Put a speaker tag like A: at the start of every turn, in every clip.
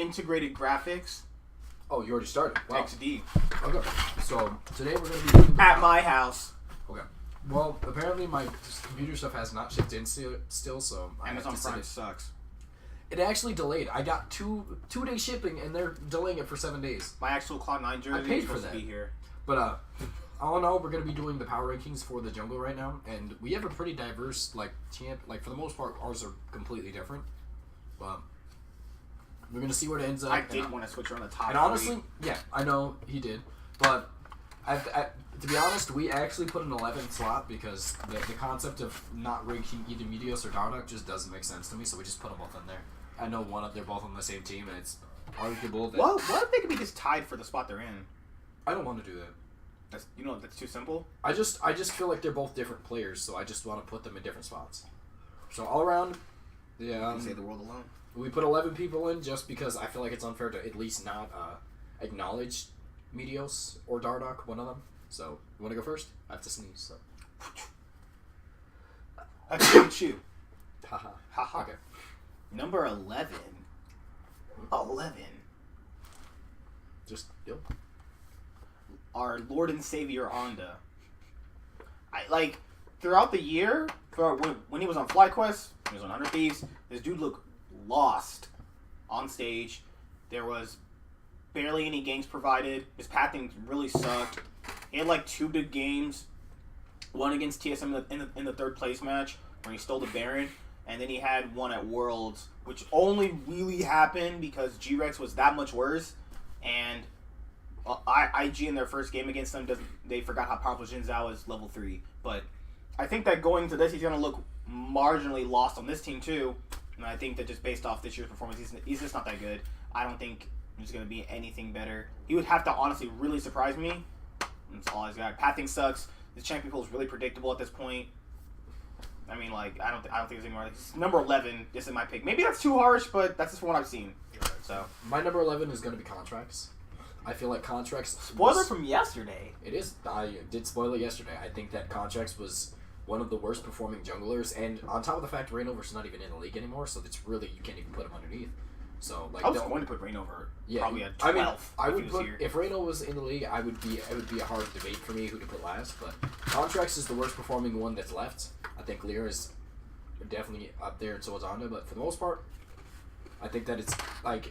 A: integrated graphics.
B: Oh, you already started. Wow.
A: XD.
B: Okay. So today we're going to be doing
A: at my house.
B: Okay. Well, apparently my computer stuff has not shipped in still, so
A: Amazon Prime sucks.
B: It actually delayed. I got two-day shipping, and they're delaying it for 7 days.
A: My actual Cloud9 jersey is supposed to be here.
B: But all in all, we're gonna be doing the power rankings for the jungle right now, and we have a pretty diverse champ. Like for the most part, ours are completely different. We're gonna see where it ends up.
A: I did want to switch around the top.
B: And honestly, yeah, I know he did, but to be honest, we actually put an 11th slot because the concept of not ranking either Meteos or Dardoch just doesn't make sense to me. So we just put them both in there. I know they're both on the same team, and it's arguable that.
A: Well, what if they could be just tied for the spot they're in?
B: I don't want to do that.
A: That's too simple.
B: I just feel like they're both different players, so I just want to put them in different spots. So all around, yeah.
A: Save the world alone.
B: We put 11 people in just because I feel like it's unfair to at least not acknowledge Meteos or Dardoch, one of them. So you want to go first? I have to sneeze. So.
A: I shoot you.
B: Haha.
A: Haha.
B: Okay.
A: Number 11. 11.
B: Just yo.
A: Our Lord and Savior Onda. Throughout the year, when he was on FlyQuest, he was on 100 Thieves, this dude looked lost on stage. There was barely any games provided. His pathing really sucked. He had 2 big games. One against TSM in the third place match where he stole the Baron. And then he had one at Worlds, which only really happened because G-Rex was that much worse. And IG in their first game against them, they forgot how powerful Jin Zhao is level 3. But I think that going to this, he's going to look marginally lost on this team too. And I think that just based off this year's performance, he's just not that good. I don't think he's going to be anything better. He would have to honestly really surprise me. That's all he's got. Pathing sucks. The champion pool is really predictable at this point. I mean, I don't think there's any more. Number 11 is in my pick. Maybe that's too harsh, but that's just from what I've seen. So
B: my number 11 is going to be Contractz. I feel like Contractz.
A: Spoiler from yesterday.
B: It is. I did spoil it yesterday. I think that Contractz was one of the worst performing junglers, and on top of the fact Reignover's not even in the league anymore, so it's really you can't even put him underneath. So
A: I was going to put Reignover probably at 12th.
B: I mean, I would put if Reignover was in the league, it would be a hard debate for me who to put last. But Contractz is the worst performing one that's left. I think Lira is definitely up there, and so is Onda. But for the most part, I think that it's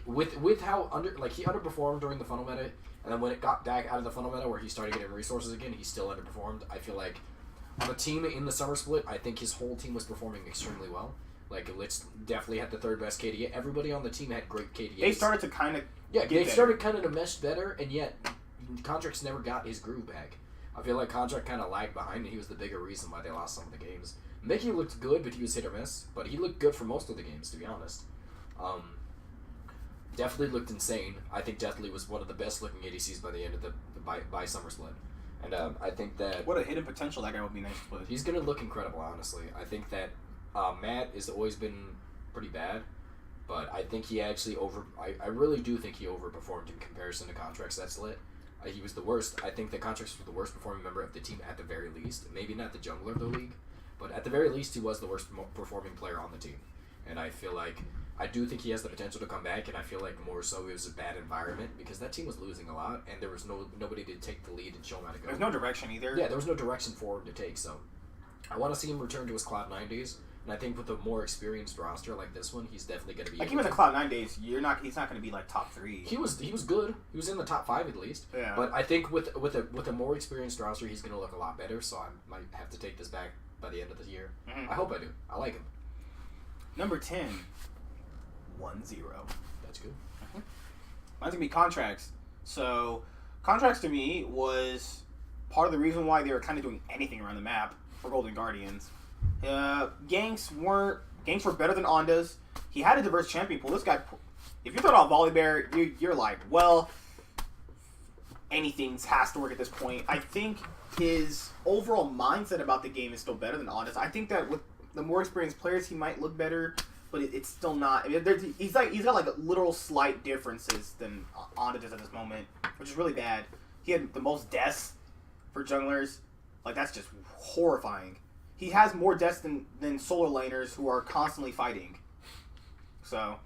B: with how he underperformed during the funnel meta, and then when it got back out of the funnel meta where he started getting resources again, he still underperformed. I feel like on the team in the summer split, I think his whole team was performing extremely well. Litz definitely had the third best KDA. Everybody on the team had great KDAs.
A: They started to kind of
B: started kind of to mesh better, and yet Contractz never got his groove back. I feel like Contractz kind of lagged behind, and he was the bigger reason why they lost some of the games. Mickey looked good, but he was hit or miss. But he looked good for most of the games, to be honest. Definitely looked insane. I think definitely was one of the best looking ADCs by the end of the by summer split. And I think that
A: what a hidden potential that guy would be nice to play.
B: He's gonna look incredible, honestly. I think that Matt has always been pretty bad, but I think he actually I really do think he overperformed in comparison to Contractz that's lit. He was the worst. I think that Contractz was the worst performing member of the team at the very least. Maybe not the jungler of the league, but at the very least he was the worst performing player on the team. And I feel like I do think he has the potential to come back, and I feel like more so it was a bad environment because that team was losing a lot, and there was nobody to take the lead and show him how to go.
A: There's no direction either.
B: Yeah, there was no direction for him to take, so I want to see him return to his Cloud9 days, and I think with a more experienced roster like this one, he's definitely going to be...
A: Even with the Cloud9 days, he's not going to be top 3.
B: He was good. He was in the top 5 at least.
A: Yeah.
B: But I think with a more experienced roster, he's going to look a lot better, so I might have to take this back by the end of the year. Mm-hmm. I hope I do. I like him.
A: Number 10... 1-0.
B: That's good.
A: Mine's going to be Contractz. So, Contractz to me was part of the reason why they were kind of doing anything around the map for Golden Guardians. Ganks were better than Onda's. He had a diverse champion pool. This guy, if you throw out Volibear, you're like, well, anything has to work at this point. I think his overall mindset about the game is still better than Onda's. I think that with the more experienced players, he might look better. But it's still not. I mean, he's got literal slight differences than Onda does at this moment, which is really bad. He had the most deaths for junglers. That's just horrifying. He has more deaths than solar laners who are constantly fighting. So,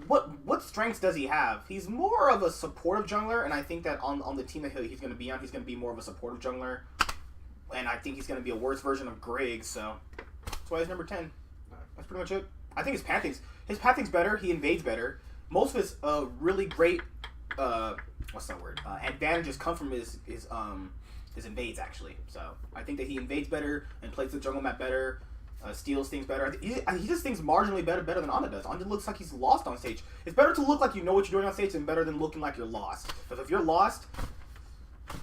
A: what strengths does he have? He's more of a supportive jungler, and I think that on the team that he's going to be on, he's going to be more of a supportive jungler. And I think he's going to be a worse version of Grig, so that's why he's number 10. That's pretty much it. I think his pathing's better. He invades better. Most of his really great advantages come from his invades, actually. So I think that he invades better and plays the jungle map better, steals things better. He just thinks marginally better than Anda does. Anda looks like he's lost on stage. It's better to look like you know what you're doing on stage than better than looking like you're lost. Because if you're lost,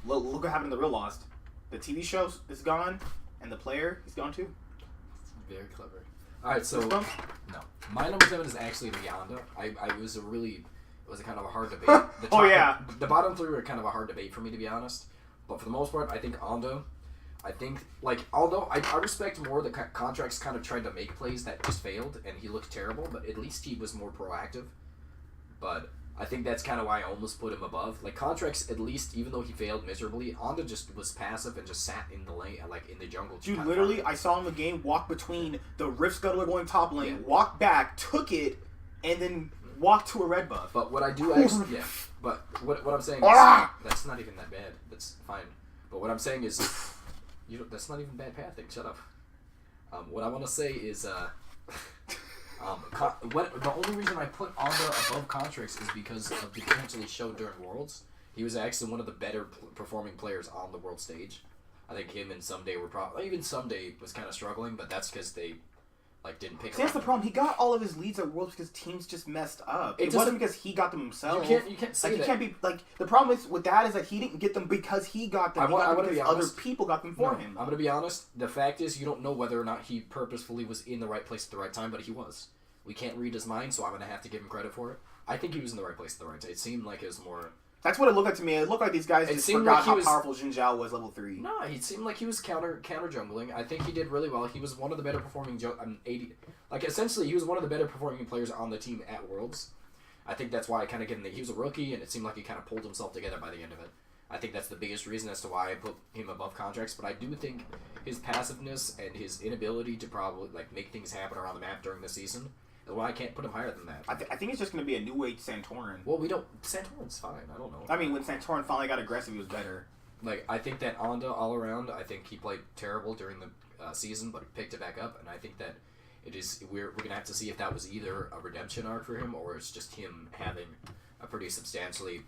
A: look what happened in the real Lost. The TV show is gone, and the player is gone too.
B: Very clever. All right, so no, my number 7 is actually the Anda. It was a kind of a hard debate. The bottom 3 were kind of a hard debate for me, to be honest. But for the most part, I think Anda. I think, although I respect more the Contractz kind of tried to make plays that just failed, and he looked terrible, but at least he was more proactive. But I think that's kind of why I almost put him above. Contractz, at least, even though he failed miserably, Anda just was passive and just sat in the lane, in the jungle.
A: Dude, literally, I saw him in the game walk between the Rift Scuttler going top lane, walk back, took it, and then walk to a red buff.
B: But what I do actually, but what I'm saying is, that's not even that bad. That's fine. But what I'm saying is, that's not even bad pathing. Shut up. What I want to say is, the only reason I put Anda above Contractz is because of the potential he showed during Worlds. He was actually one of the better performing players on the world stage. I think him and Someday were probably... Even Someday was kind of struggling, but that's because they didn't pick him up.
A: That's the problem. He got all of his leads at Worlds because teams just messed up. It wasn't because he got them himself.
B: You can't say that.
A: You can't be... the problem with that is that he didn't get them because he got them. Because other people got them for him.
B: I'm going to be honest. The fact is, you don't know whether or not he purposefully was in the right place at the right time, but he was. We can't read his mind, so I'm going to have to give him credit for it. I think he was in the right place at the right time. It seemed like it was more...
A: That's what it looked like to me. It looked like these guys just forgot how powerful Xin Zhao was level 3.
B: No, it seemed like he was counter jungling. I think he did really well. He was one of the better performing... essentially, he was one of the better performing players on the team at Worlds. I think that's why I kind of get him... He was a rookie, and it seemed like he kind of pulled himself together by the end of it. I think that's the biggest reason as to why I put him above Contractz, but I do think his passiveness and his inability to probably make things happen around the map during the season... Well, I can't put him higher than that.
A: I think it's just going to be a new age Santorin.
B: Well, we don't... Santorin's fine. I don't know.
A: I mean, when Santorin finally got aggressive, he was better.
B: I think that Anda, all around, I think he played terrible during the season, but he picked it back up, and I think that we're going to have to see if that was either a redemption arc for him, or it's just him having a pretty substantially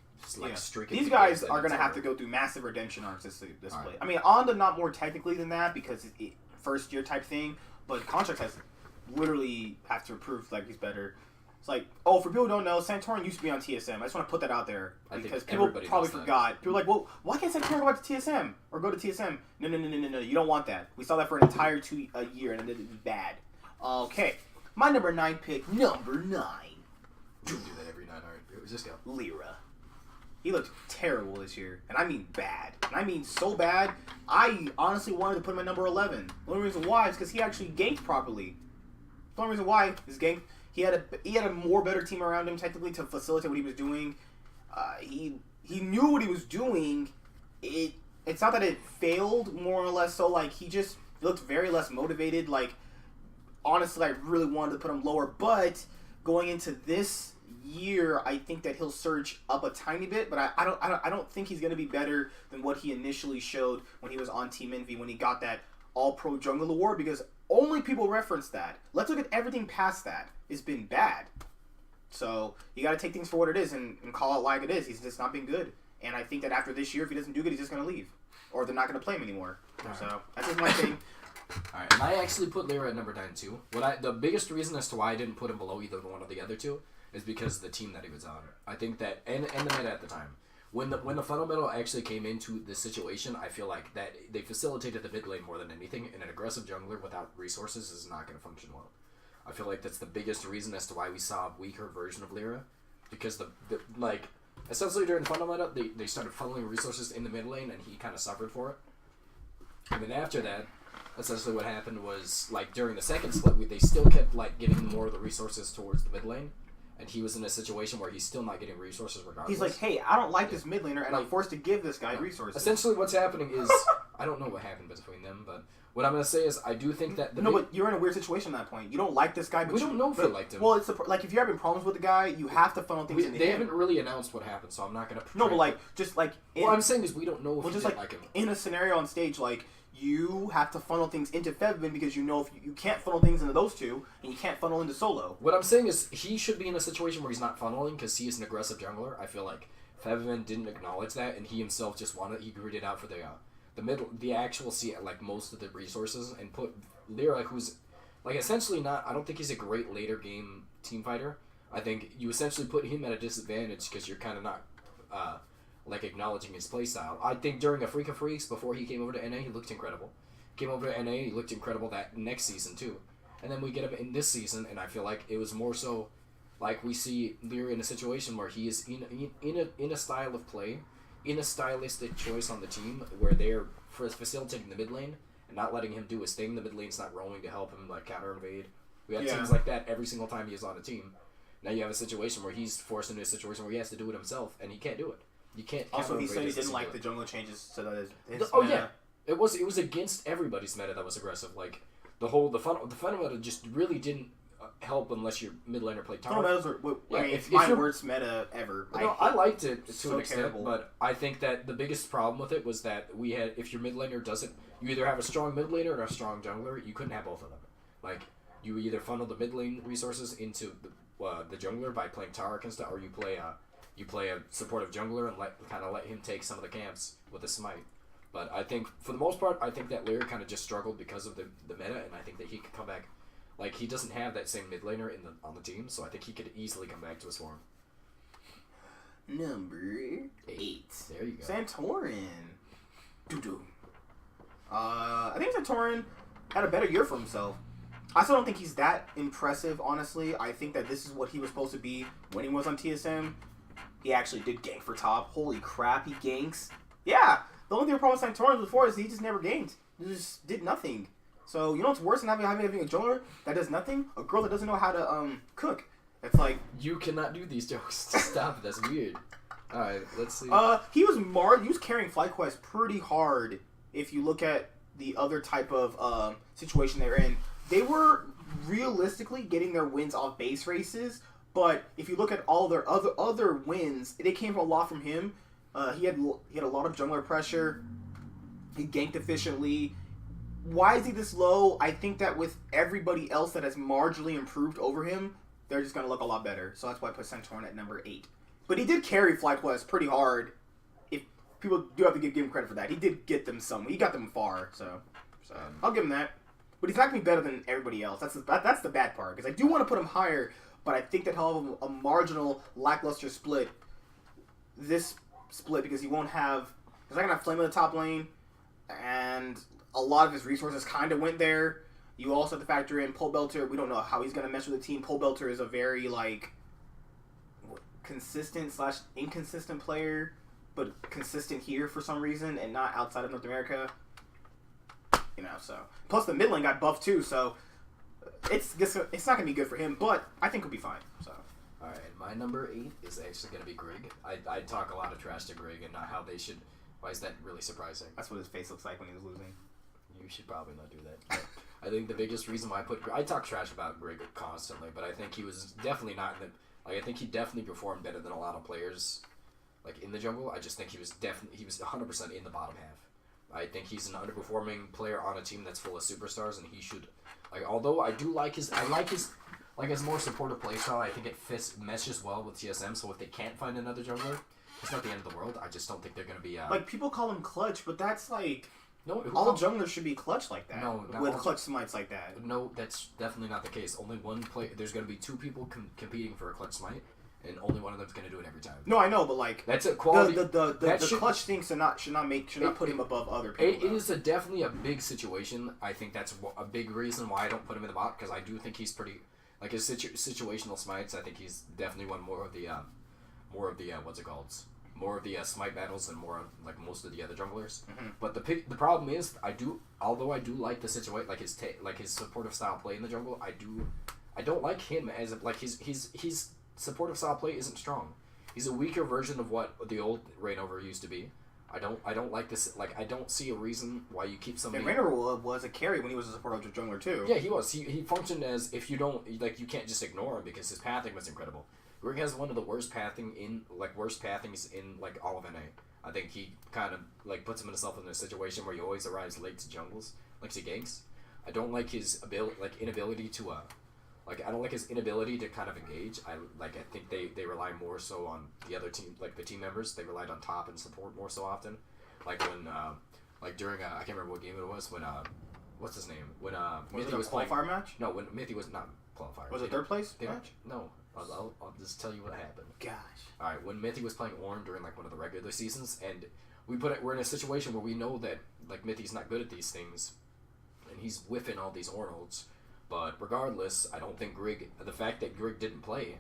B: streak.
A: These guys are going to have to go through massive redemption arcs this play. Right. I mean, Anda not more technically than that, because it's first year type thing, but Contractz has... literally have to prove he's better. It's for people who don't know, Santorin used to be on TSM. I just want to put that out there because people probably forgot. People are like, well, why can't Santorin go back to TSM or go to TSM? No. You don't want that. We saw that for an entire a year and it was bad. Okay, my number 9 pick. Number 9.
B: You do that every night. All right, who's this guy?
A: Lira. He looked terrible this year, and I mean bad. And I mean so bad. I honestly wanted to put him at number 11. The only reason why is because he actually ganked properly. The only reason why is he had a more better team around him technically to facilitate what he was doing. He knew what he was doing. It's not that it failed, more or less. So he looked very less motivated. Honestly, I really wanted to put him lower, but going into this year, I think that he'll surge up a tiny bit. But I don't think he's going to be better than what he initially showed when he was on Team Envy when he got that All-Pro Jungle Award, because only people reference that. Let's look at everything past that. It's been bad. So you got to take things for what it is and call it like it is. He's just not been good. And I think that after this year, if he doesn't do good, he's just going to leave. Or they're not going to play him anymore. So that's just my thing.
B: Alright, and I actually put Lira at number 9 too. The biggest reason as to why I didn't put him below either one of the other two is because of the team that he was on. I think that, and the meta at the time. When the fundamental actually came into this situation, I feel like that they facilitated the mid lane more than anything, and an aggressive jungler without resources is not going to function well. I feel like that's the biggest reason as to why we saw a weaker version of Lira, because essentially during the fundamental, they started funneling resources in the mid lane, and he kind of suffered for it. And then after that, essentially what happened was, during the second split, they still kept giving more of the resources towards the mid lane. And he was in a situation where he's still not getting resources regardless.
A: He's like, hey, I don't like this mid laner, and I'm forced to give this guy resources.
B: Essentially what's happening is, I don't know what happened between them, but what I'm gonna say is I do think that
A: but you're in a weird situation at that point. You don't like this guy, but
B: we don't know if we liked him.
A: Well, it's like if you're having problems with the guy, you have to funnel things into him.
B: They haven't really announced what happened, so I'm not gonna.
A: No, but like
B: what I'm saying is we don't know if we like him.
A: In a scenario on stage, like you have to funnel things into Fevin because you know if you can't funnel things into those two, and you can't funnel into Solo.
B: What I'm saying is he should be in a situation where he's not funneling because he is an aggressive jungler. I feel like Fevin didn't acknowledge that, and he himself just he gritted out for the actual like most of the resources and put Lira, who's like essentially not. I don't think he's a great later game team fighter. I think you essentially put him at a disadvantage because you're kind of not like acknowledging his playstyle. I think during a Freak of Freaks before he came over to NA, he looked incredible. Came over to NA, he looked incredible that next season too. And then we get him in this season, and I feel like it was more so like we see Lira in a situation where he is in a style of play, in a stylistic choice on the team where they're facilitating the mid lane and not letting him do his thing. The mid lane's not roaming to help him like counter invade. We have teams like that every single time he is on a team. Now you have a situation where he's forced into a situation where he has to do it himself, and he can't do it. You can't.
A: Also, he said he didn't like the jungle changes to his
B: meta. Yeah, it was against everybody's meta that was aggressive. Like the funnel meta just really didn't help unless your mid laner played tower.
A: It's my worst meta ever.
B: I liked it to an extent, but I think that the biggest problem with it was that we had if your mid laner doesn't, you either have a strong mid laner or a strong jungler. You couldn't have both of them. Like you either funnel the mid lane resources into the jungler by playing tower and stuff, or you play a supportive jungler and let him take some of the camps with a smite. But I think for the most part, I think that Lira kind of just struggled because of the meta, and I think that he could come back. Like he doesn't have that same mid laner on the team, so I think he could easily come back to his form.
A: Number 8.
B: There you go.
A: Santorin. Doo-doo. I think Santorin had a better year for himself. I still don't think he's that impressive, honestly. I think that this is what he was supposed to be when he was on TSM. He actually did gank for top. Holy crap, he ganks. Yeah, the only thing with problem with Santorin before is he just never ganked. He just did nothing. So, you know what's worse than having a jungler that does nothing? A girl that doesn't know how to cook. It's like...
B: You cannot do these jokes. Stop it, that's weird. Alright, let's see.
A: He was carrying FlyQuest pretty hard if you look at the other type of situation they're in. They were realistically getting their wins off base races, but if you look at all their other wins, they came a lot from him. He had a lot of jungler pressure. He ganked efficiently. Why is he this low? I think that with everybody else that has marginally improved over him, they're just going to look a lot better. So that's why I put Santorin at number 8. But he did carry FlyQuest pretty hard. If people do have to give him credit for that. He did get them some. He got them far, so I'll give him that. But he's not going to be better than everybody else. That's the bad part. Because I do want to put him higher, but I think that he'll have a marginal lackluster split. This split, because he won't have... He's not going to have Flame in the top lane, and a lot of his resources kind of went there. You also have to factor in Pole Belter. We don't know how he's going to mesh with the team. Pole Belter is a very, like, consistent/inconsistent player, but consistent here for some reason and not outside of North America. You know, so. Plus, the mid lane got buffed, too, so it's not going to be good for him, but I think he'll be fine, so.
B: Alright, my number 8 is actually going to be Grig. I talk a lot of trash to Grig and not how they should... Why is that really surprising?
A: That's what his face looks like when he was losing.
B: You should probably not do that. I think the biggest reason why I talk trash about Grig constantly, but I think he was definitely not in the... Like, I think he definitely performed better than a lot of players, like, in the jungle. I just think he was 100% in the bottom half. I think he's an underperforming player on a team that's full of superstars, and he should... Like, although I do like his... Like, his more supportive playstyle, I think it meshes well with TSM, so if they can't find another jungler, it's not the end of the world. I just don't think they're going to be...
A: Like, people call him clutch, but that's, like...
B: No,
A: all junglers should be clutch like that.
B: No,
A: with clutch smites like that.
B: No, that's definitely not the case. Only one play. There's going to be 2 people competing for a clutch smite, and only one of them's going to do it every time.
A: No, I know, but like
B: that's a quality.
A: The clutch thing should not put him above other people.
B: It is definitely a big situation. I think that's a big reason why I don't put him in the bot, because I do think he's pretty like his situational smites. I think he's definitely won more of the what's it called? More of the smite battles and more of, like, most of the other junglers. Mm-hmm. But the problem is, although I do like the situation, like his supportive style play in the jungle, I don't like him as his supportive style play isn't strong. He's a weaker version of what the old Reignover used to be. I don't like this. Like, I don't see a reason why you keep somebody.
A: And Raynor was a carry when he was a support jungler too.
B: Yeah, he was. He functioned as, if you don't, like, you can't just ignore him because his pathing was incredible. Grig has one of the worst pathings in like all of NA. I think he kind of like puts himself in a situation where he always arrives late to jungles, like to ganks. I don't like his inability to I don't like his inability to kind of engage. I think they rely more so on the other team, like the team members. They relied on top and support more so often. Like when during I can't remember what game it was when what's his name? When
A: Xmithy was playing qualifier match?
B: No, when Xmithy was not qualifier.
A: Was it third place match?
B: No. I'll just tell you what happened.
A: Gosh.
B: All right, when Xmithy was playing Ornn during like one of the regular seasons, and we're in a situation where we know that like Xmithy's not good at these things, and he's whiffing all these Ornn ults. But regardless, I don't think the fact that Grig didn't play,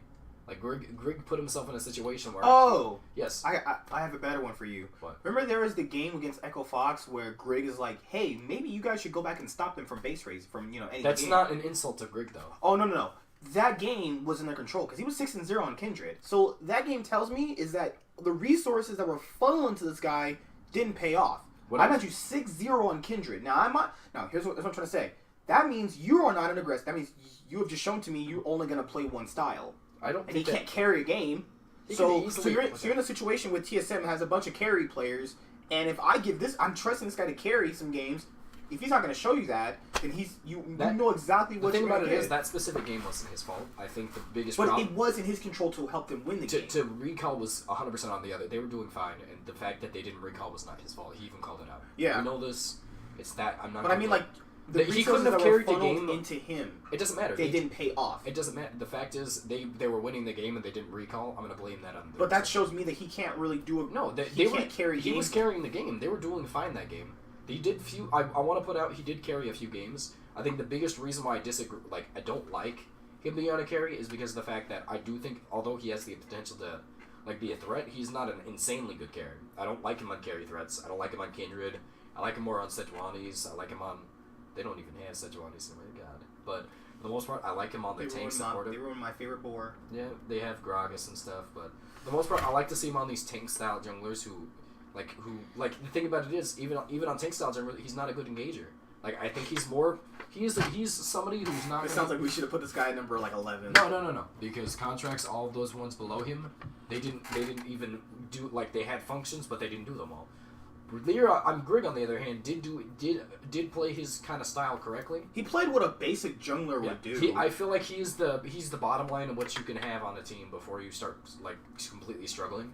B: like Grig put himself in a situation where.
A: Oh.
B: Yes.
A: I have a better one for you.
B: What?
A: Remember there was the game against Echo Fox where Grig is like, hey, maybe you guys should go back and stop them from base race from any.
B: That's
A: game.
B: not an insult to Grig though.
A: Oh no. That game was in their control because he was 6-0 on Kindred. So that game tells me is that the resources that were funneling to this guy didn't pay off. I bet you 6-0 on Kindred. Now here's what I'm trying to say. That means you are not an aggressor. That means you have just shown to me you're only going to play one style.
B: I don't.
A: And he can't carry a game. So you're in a situation with TSM that has a bunch of carry players, and if I give this, I'm trusting this guy to carry some games. If he's not going to show you that, then you know exactly what you're going to get.
B: The thing about it is that specific game wasn't his fault. I think the biggest
A: problem... But it was in his control to help them win the game.
B: To recall was 100% on the other. They were doing fine, and the fact that they didn't recall was not his fault. He even called it out.
A: Yeah.
B: We know this. It's that. I'm not...
A: But I mean, like...
B: He couldn't have carried the game
A: into him.
B: It doesn't matter.
A: They didn't pay off.
B: It doesn't matter. The fact is, they were winning the game and they didn't recall. I'm going to blame that on them.
A: But that shows me that he can't really do...
B: He was carrying the game. They were doing fine that game. He did few. I want to put out. He did carry a few games. I think the biggest reason why I disagree, I don't like him being on a carry, is because of the fact that I do think, although he has the potential to, be a threat, he's not an insanely good carry. I don't like him on carry threats. I don't like him on Kindred. I like him more on Sejuani's. I like him on. They don't even have Sejuani's in my god. But for the most part, I like him on the tank supportive.
A: They ruined my favorite boar.
B: Yeah, they have Gragas and stuff, but for the most part, I like to see him on these tank style junglers who the thing about it is, even on tank style jungler, he's not a good engager. I think he's somebody who's not.
A: It sounds like we should have put this guy at number 11.
B: No. Because Contractz, all of those ones below him, they didn't even do, they had functions, but they didn't do them all. Lira, Grig on the other hand, did play his kind of style correctly.
A: He played what a basic jungler would do.
B: I feel like he's the bottom line of what you can have on a team before you start completely struggling.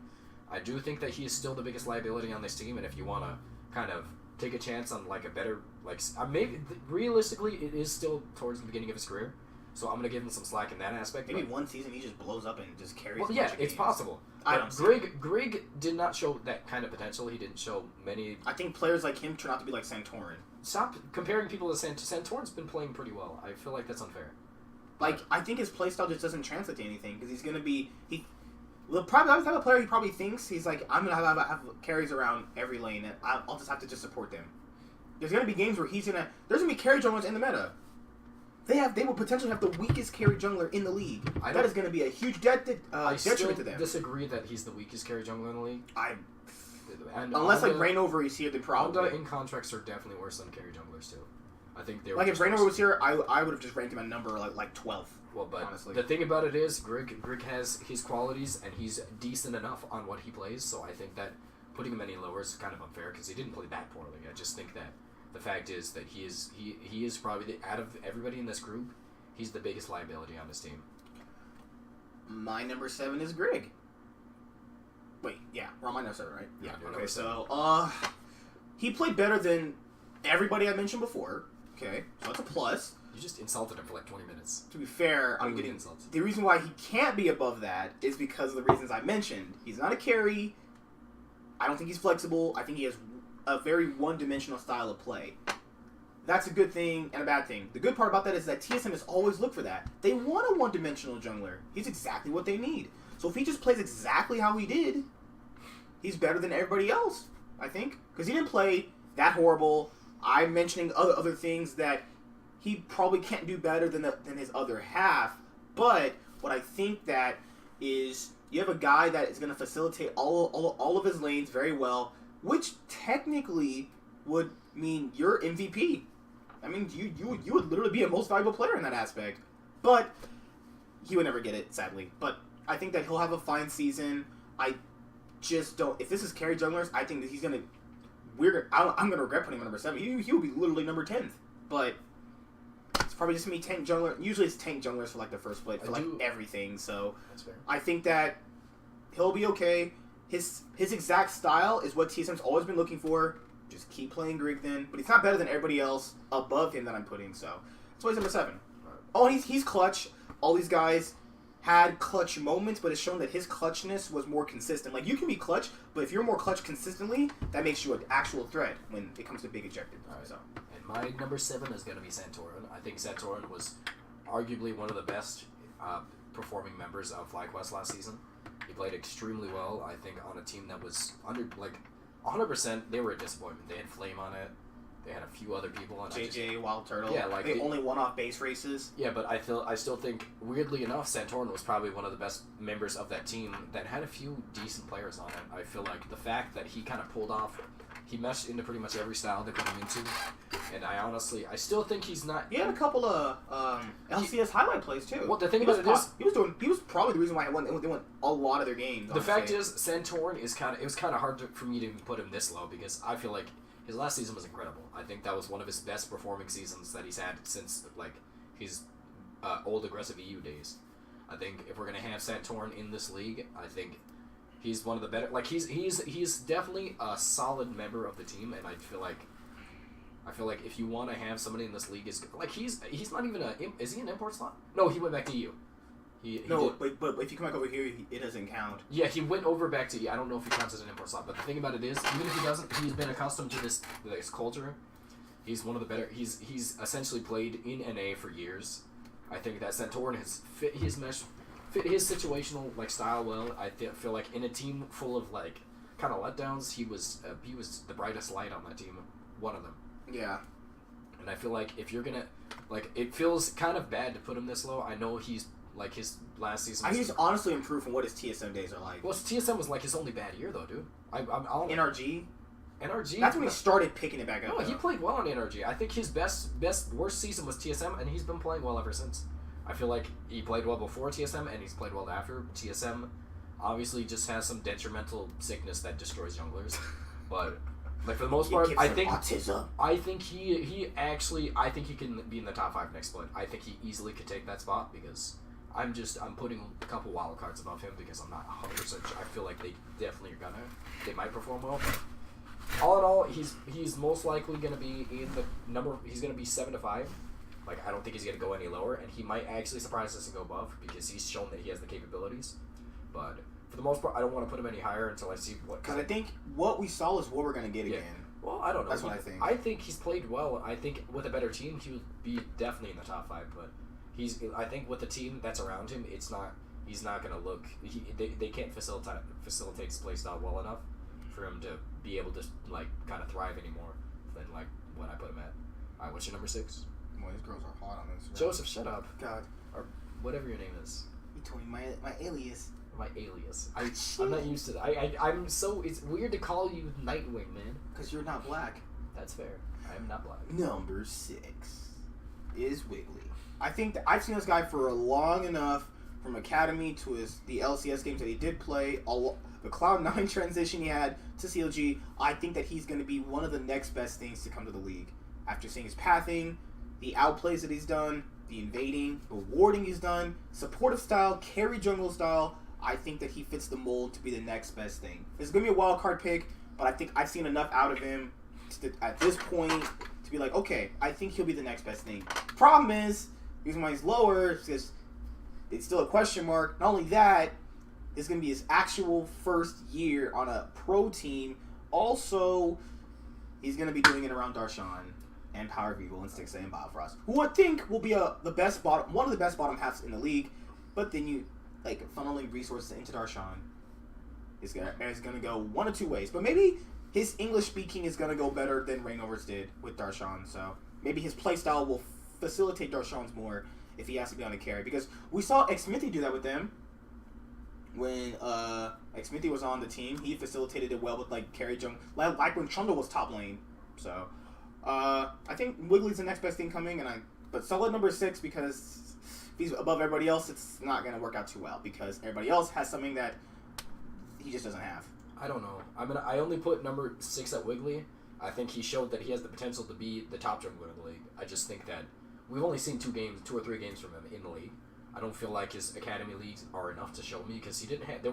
B: I do think that he is still the biggest liability on this team, and if you want to kind of take a chance on a better maybe realistically it is still towards the beginning of his career, so I'm gonna give him some slack in that aspect.
A: Maybe one season he just blows up and just carries.
B: Well, yeah, it's possible.
A: I don't.
B: Grig did not show that kind of potential. He didn't show many.
A: I think players like him turn out to be like Santorin.
B: Stop comparing people to Santorin's been playing pretty well. I feel like that's unfair.
A: I think his playstyle just doesn't translate to anything because he's gonna be probably the type of player he probably thinks he's like, I'm gonna have carries around every lane and I'll just have to just support them. There's gonna be games where there's gonna be carry junglers in the meta. They will potentially have the weakest carry jungler in the league. That is gonna be a huge detriment to them.
B: I disagree that he's the weakest carry jungler in the league.
A: Unless Rainover is here, then probably.
B: Honda and Contractz are definitely worse than carry junglers too. I think they were.
A: If Rainover was here, I would have just ranked him at number 12th.
B: Well, but
A: honestly,
B: the thing about it is, Grig has his qualities, and he's decent enough on what he plays. So I think that putting him any lower is kind of unfair because he didn't play that poorly. I just think that the fact is that he is probably out of everybody in this group, he's the biggest liability on this team.
A: My number 7 is Grig. Wait, yeah, we're on my number 7, right? Yeah. Okay, so he played better than everybody I mentioned before. Okay, so that's a plus.
B: You just insulted him for 20 minutes.
A: To be fair, I'm getting
B: insulted.
A: The reason why he can't be above that is because of the reasons I mentioned. He's not a carry. I don't think he's flexible. I think he has a very one-dimensional style of play. That's a good thing and a bad thing. The good part about that is that TSM has always looked for that. They want a one-dimensional jungler. He's exactly what they need. So if he just plays exactly how he did, he's better than everybody else, I think. Because he didn't play that horrible. I'm mentioning other things that he probably can't do better than his other half. But what I think that is, you have a guy that is going to facilitate all of his lanes very well. which technically would mean you're MVP. I mean, you would literally be a most valuable player in that aspect. But he would never get it, sadly. But I think that he'll have a fine season. I just don't. If this is carry junglers, I think that he's gonna. I'm gonna regret putting him at number 7. He will be literally number 10th. But it's probably just gonna be tank jungler. Usually it's tank junglers for like the first split for like everything. So
B: That's fair.
A: I think that he'll be okay. His exact style is what TSM's always been looking for. Just keep playing Grig then. But he's not better than everybody else above him that I'm putting. So that's why he's number 7.
B: Right.
A: Oh, and he's clutch. All these guys had clutch moments, but it's shown that his clutchness was more consistent. Like, you can be clutch, but if you're more clutch consistently, that makes you an actual threat when it comes to big objectives.
B: Right.
A: So.
B: And my number 7 is going to be Santorin. I think Santorin was arguably one of the best performing members of FlyQuest last season. He played extremely well, I think, on a team that was under, like, 100%, they were a disappointment. They had Flame on it. They had a few other people on it.
A: JJ, Wild Turtle.
B: Yeah, like
A: they only won off base races.
B: Yeah, but I still think, weirdly enough, Santorin was probably one of the best members of that team that had a few decent players on it. I feel like the fact that he kind of pulled off, he meshed into pretty much every style they put him into, and I still think he's not.
A: He had a couple of LCS highlight plays too.
B: Well, the thing about it is,
A: he was probably the reason why they won a lot of their games.
B: The fact is, Santorin is it was kind of hard for me to even put him this low because I feel like his last season was incredible. I think that was one of his best performing seasons that he's had since like his old aggressive EU days. I think if we're gonna have Santorin in this league, I think he's one of the better. Like he's definitely a solid member of the team, and I feel like if you want to have somebody in this league, is like he's not even is he an import slot? No, he went back to EU.
A: But if you come back over here, it doesn't count.
B: Yeah, he went over back to. I don't know if he counts as an import slot, but the thing about it is, even if he doesn't, he's been accustomed to this culture. He's one of the better. He's essentially played in NA for years. I think that Santorin has fit his situational like style well. I feel like in a team full of like kind of letdowns, he was the brightest light on that team. One of them.
A: Yeah.
B: And I feel like if you're gonna like, it feels kind of bad to put him this low. I know he's. Like his last season.
A: He's honestly improved from what his TSM days are like.
B: Well, TSM was like his only bad year though, dude.
A: NRG.
B: NRG.
A: That's when he started picking it back up.
B: No, he played well on NRG. I think his worst season was TSM, and he's been playing well ever since. I feel like he played well before TSM, and he's played well after. TSM obviously just has some detrimental sickness that destroys junglers, but like for the most part, I think
A: autism.
B: I think he can be in the top 5 next split. I think he easily could take that spot because. I'm putting a couple wild cards above him because I'm not 100% sure. I feel like they might perform well. But all in all, he's most likely gonna be in the number. He's gonna be 7 to 5. Like I don't think he's gonna go any lower, and he might actually surprise us and go above because he's shown that he has the capabilities. But for the most part, I don't want to put him any higher until I see what.
A: Because I think what we saw is what we're gonna get again.
B: Well, I don't know.
A: That's what I think.
B: I think he's played well. I think with a better team, he would be definitely in the top 5, but. I think with the team that's around him, he's not gonna look. They can't facilitate his play style well enough for him to be able to like kind of thrive anymore than like what I put him at. All right, what's your number 6?
A: Boy, these girls are hot on Instagram.
B: Joseph, shut up.
A: God,
B: or whatever your name is.
A: You told me my alias.
B: My alias. I'm not used to that. I'm so it's weird to call you NightWing, man.
A: Because you're not black.
B: That's fair. I am not black.
A: Number 6 is Wiggly. I think that I've seen this guy for long enough, from Academy to the LCS games that he did play, the Cloud9 transition he had to CLG. I think that he's going to be one of the next best things to come to the league. After seeing his pathing, the outplays that he's done, the invading, the warding he's done, supportive style, carry jungle style, I think that he fits the mold to be the next best thing. It's going to be a wild card pick, but I think I've seen enough out of him at this point to be like, okay, I think he'll be the next best thing. Problem is, the reason why he's lower is because it's still a question mark. Not only that, it's going to be his actual first year on a pro team. Also, he's going to be doing it around Darshan and Power Vivo and Stixxay and Biofrost, who I think will be one of the best bottom halves in the league. But then you funneling resources into Darshan is going to go one of two ways. But maybe his English speaking is going to go better than Reignover's did with Darshan. So maybe his playstyle will facilitate Darshan's more if he has to be on a carry, because we saw Xmithie do that with them. when Xmithy was on the team, he facilitated it well with like carry jung, like when Trundle was top lane. So I think Wiggly's the next best thing coming, but solid number 6 because if he's above everybody else, it's not gonna work out too well because everybody else has something that he just doesn't have.
B: I don't know. I only put number 6 at Wiggly. I think he showed that he has the potential to be the top jungler in the league. I just think that we've only seen 2 or 3 games from him in the league. I don't feel like his academy leagues are enough to show me because he didn't have. There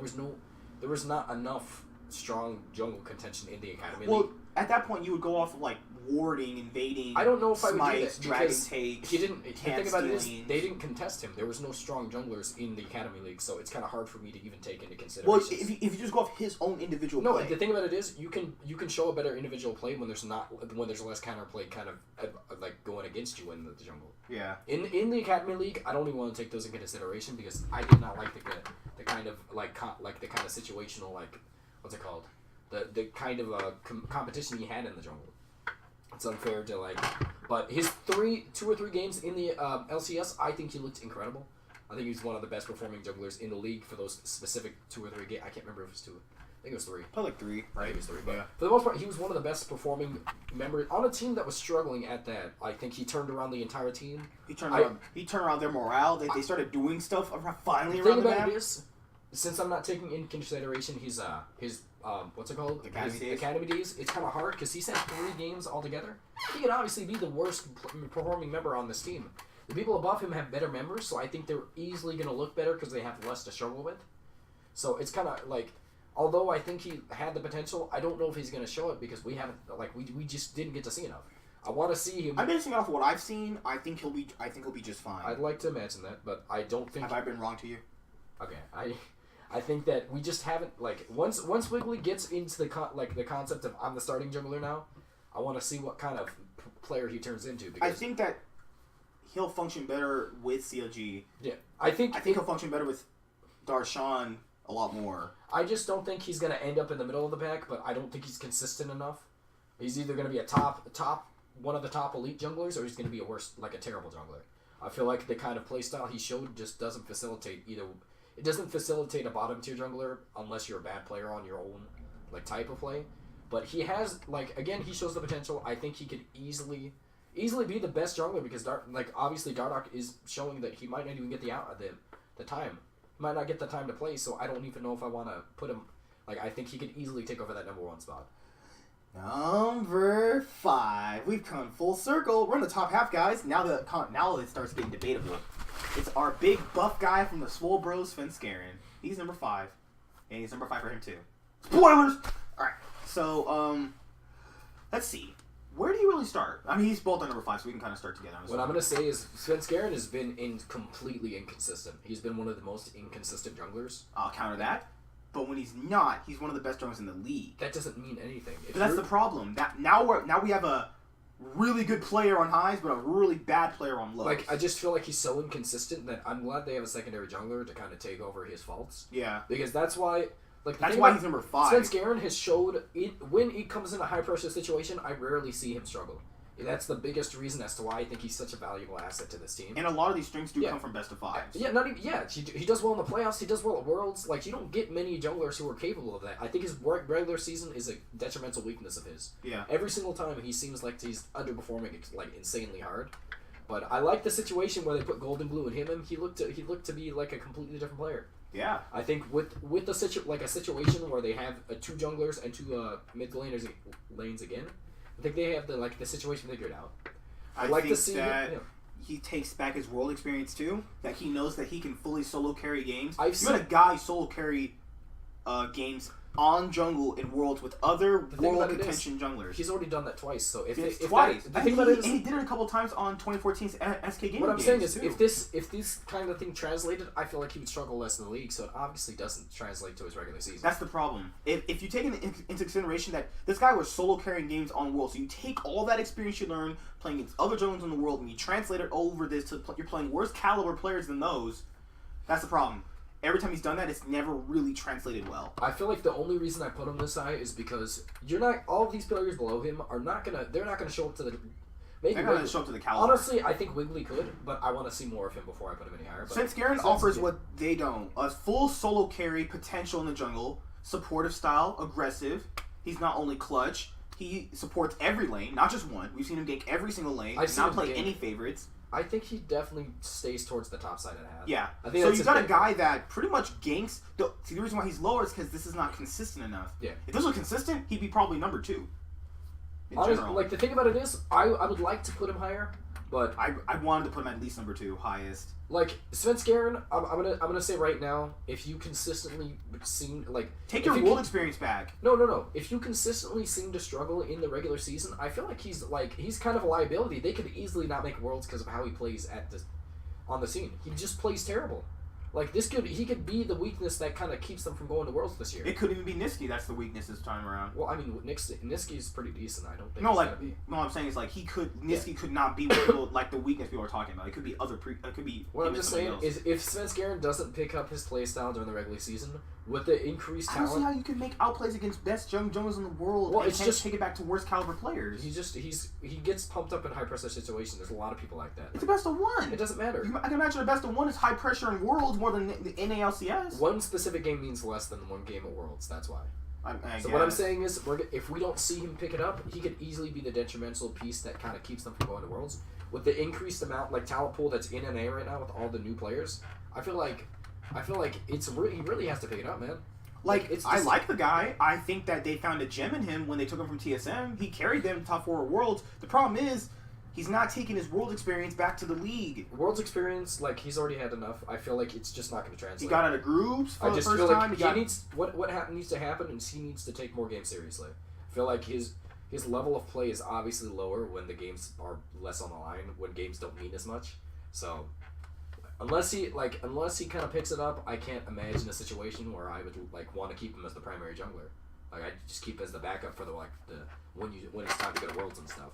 B: was not enough strong jungle contention in the academy league.
A: At that point, you would go off of like warding, invading.
B: I don't know if I would do
A: smites,
B: that
A: dragon
B: because
A: takes.
B: he didn't. The thing about it is
A: stealings.
B: they didn't contest him. There was no strong junglers in the academy league, so it's kind of hard for me to even take into consideration.
A: Well, if you just go off his own individual play.
B: The thing about it is you can show a better individual play when there's less counterplay kind of like going against you in the jungle.
A: Yeah.
B: In the academy league, I don't even want to take those into consideration because I did not like the kind of like the kind of situational like what's it called the kind of competition he had in the jungle. It's unfair to like, but his 2 or 3 games in the LCS, I think he looked incredible. I think he's one of the best performing jugglers in the league for those specific 2 or 3 games. I can't remember if it was 2. I think it was 3.
A: Probably like 3.
B: Right, it was 3. But
A: yeah.
B: for the most part, he was one of the best performing members on a team that was struggling at that. I think he turned around the entire team.
A: He turned around their morale. They started doing stuff finally
B: the
A: around
B: thing
A: the
B: about
A: map.
B: it is, since I'm not taking into consideration his what's it called?
A: Academy
B: days. It's kind of hard because he's had 3 games altogether. He can obviously be the worst performing member on this team. The people above him have better members, so I think they're easily going to look better because they have less to struggle with. So it's kind of like, although I think he had the potential, I don't know if he's going to show it because we haven't we just didn't get to see enough. I want to see him.
A: I'm basing it off of what I've seen. I think he'll be just fine.
B: I'd like to imagine that, but I don't think.
A: Have I been wrong to you?
B: Okay, I think that we just haven't once Wiggly gets into the concept of I'm the starting jungler now. I want to see what kind of player he turns into. Because
A: I think that he'll function better with CLG.
B: Yeah, I think
A: he'll function better with Darshan a lot more.
B: I just don't think he's gonna end up in the middle of the pack, but I don't think he's consistent enough. He's either gonna be a top one of the top elite junglers, or he's gonna be a terrible jungler. I feel like the kind of playstyle he showed just doesn't facilitate either. It doesn't facilitate a bottom tier jungler unless you're a bad player on your own type of play. But he has again he shows the potential. I think he could easily be the best jungler because obviously Dardoch is showing that he might not even get the time. He might not get the time to play, so I don't even know if I want to put him I think he could easily take over that number 1 spot.
A: Number 5. We've come full circle. We're in the top half, guys. Now it starts getting debatable. It's our big buff guy from the Swole Bros, Svenskeren. He's number 5. And he's number 5 for him, too. Spoilers! Alright, so, let's see. Where do you really start? I mean, he's both on number 5, so we can kind of start together.
B: What I'm going to say is Svenskeren has been completely inconsistent. He's been one of the most inconsistent junglers.
A: I'll counter that. But when he's not, he's one of the best junglers in the league.
B: That doesn't mean anything.
A: But that's the problem. Now we have a really good player on highs, but a really bad player on lows.
B: I just feel like he's so inconsistent that I'm glad they have a secondary jungler to kind of take over his faults.
A: Yeah.
B: Because that's why...
A: that's why he's number 5.
B: Svenskeren has showed when he comes in a high pressure situation, I rarely see him struggle. That's the biggest reason as to why I think he's such a valuable asset to this team.
A: And a lot of these strengths do come from best of 5s.
B: Yeah, he does well in the playoffs. He does well at Worlds. You don't get many junglers who are capable of that. I think his regular season is a detrimental weakness of his.
A: Yeah.
B: Every single time he seems like he's underperforming insanely hard. But I like the situation where they put Golden Blue and him. He looked to be a completely different player.
A: Yeah.
B: I think with a situation where they have 2 junglers and 2 mid lanes again. I think they have the situation figured out. I'd like to see that
A: he takes back his world experience too. That he knows that he can fully solo carry games.
B: You
A: had a guy solo carry games on jungle in worlds with other world contention junglers.
B: He's already done that twice. So if
A: twice,
B: the thing about it is,
A: he did it a couple times on 2014's SK Gaming.
B: What I'm saying is, if this kind of thing translated, I feel like he would struggle less in the league. So it obviously doesn't translate to his regular season.
A: That's the problem. If you take into consideration that this guy was solo carrying games on World, so you take all that experience you learned playing against other junglers in the world and you translate it over this to you're playing worse caliber players than those. That's the problem. Every time he's done that, it's never really translated well.
B: I feel like the only reason I put him this high is because all of these players below him they're not gonna show up to the Maybe
A: They're going to show up to the caliber.
B: Honestly, I think Wiggly could, but I want to see more of him before I put him any higher.
A: Svenskeren offers what they don't. A full solo carry potential in the jungle, supportive style, aggressive. He's not only clutch, he supports every lane, not just one. We've seen him gank every single lane, not play any favorites.
B: I think he definitely stays towards the top side of the half.
A: Yeah.
B: I think
A: so you've got a guy that pretty much ganks. See, the reason why he's lower is because this is not consistent enough.
B: Yeah.
A: If this was consistent, he'd be probably number 2.
B: Honestly, like, the thing about it is, I would like to put him higher, but
A: I wanted to put him at least number 2, highest.
B: Like, Svenskeren, I'm gonna say right now, if you consistently seem like
A: take your world experience back.
B: No. If you consistently seem to struggle in the regular season, I feel like he's kind of a liability. They could easily not make worlds because of how he plays on the scene. He just plays terrible. Like, he could be the weakness that kind of keeps them from going to Worlds this year.
A: It could even be Niski that's the weakness this time around.
B: Well, I mean, Niski's pretty decent. I don't think
A: no, like, no, what I'm saying is, like, Niski could not be like the weakness people are talking about. It could be
B: what I'm just saying is, if Svenskeren doesn't pick up his playstyle during the regular season, with the increased talent...
A: I don't see how you can make outplays against best young junglers in the world and just take it back to worst caliber players.
B: He gets pumped up in high pressure situations. There's a lot of people like that.
A: It's a best of 1.
B: It doesn't matter.
A: I can imagine a best of 1 is high pressure in Worlds more than the NALCS.
B: One specific game means less than one game at Worlds. That's why.
A: So
B: what I'm saying is, if we don't see him pick it up, he could easily be the detrimental piece that kind of keeps them from going to Worlds. With the increased amount, like, talent pool that's in NA right now with all the new players, I feel like he really has to pick it up, man.
A: Like, I like the guy. I think that they found a gem in him when they took him from TSM. He carried them top 4 Worlds. The problem is, he's not taking his world experience back to the league.
B: World's experience, like, he's already had enough. I feel like it's just not going to translate.
A: He got out of groups for the first
B: feel
A: time.
B: Like needs needs to happen is he needs to take more games seriously. I feel like his level of play is obviously lower when the games are less on the line, when games don't mean as much. So unless he kind of picks it up, I can't imagine a situation where I would like want to keep him as the primary jungler. Like, I just keep as the backup for the when it's time to go to Worlds and stuff.